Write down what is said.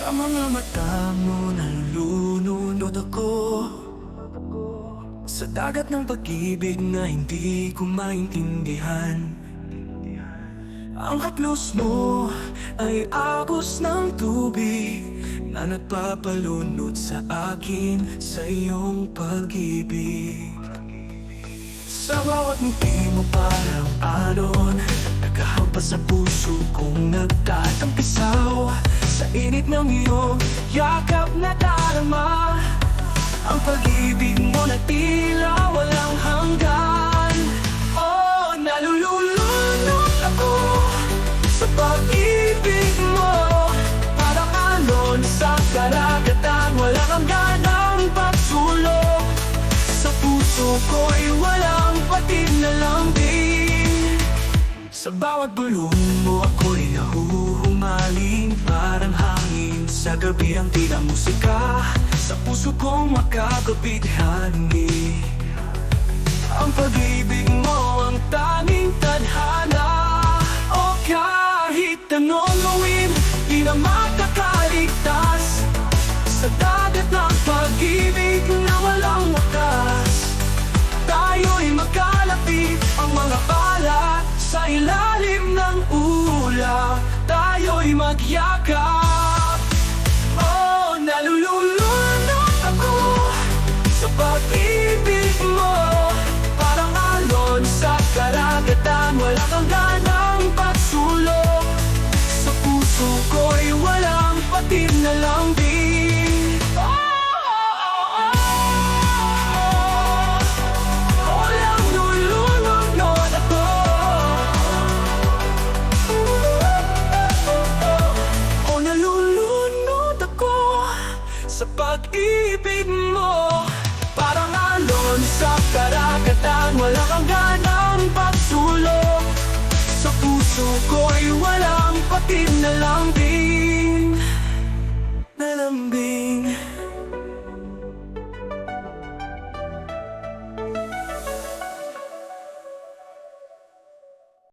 Sa mga mata mo nalulunod ako, sa dagat ng pag-ibig na hindi ko maintindihan. Ang haplos mo ay agos ng tubig na nagpapalunod sa akin sa iyong pag-ibig. Sa bawat ngiti mo parang alon, naghahampas sa puso kong nagtatampisaw. Sa init ng iyong yakap na darama, ang pag-ibig mo na tila walang hanggan. Oh, nalulunod ako sa pag-ibig mo, parang alon sa karagatan, walang hanggan ang pagsulok. Sa puso ko'y walang patid na lambing. Sa bawat bulong mo ako'y nahuhumaling, parang hangin sa gabi ang tila musika. Sa puso kong makakapit-hangin, ang pag-ibig mo ang tanging tadhana. O kahit anong gawin, di na makakaligtas sa dagat ng pag-ibig na walang wakas. Tayo'y magkalapit, ang mga balat sa ilalim ng ulap. Tayo'y magyakap. Oh, nalulunod ako sa pag-ibig mo, parang alon sa karagatan, walang hanggan ang pagsulok. Sa puso ko'y walang patid na lambing. Sa pag-ibig mo, parang alon sa karagatan, walang hanggan ang pagsulok. Sa puso ko'y walang patid na lambing. Na lambing.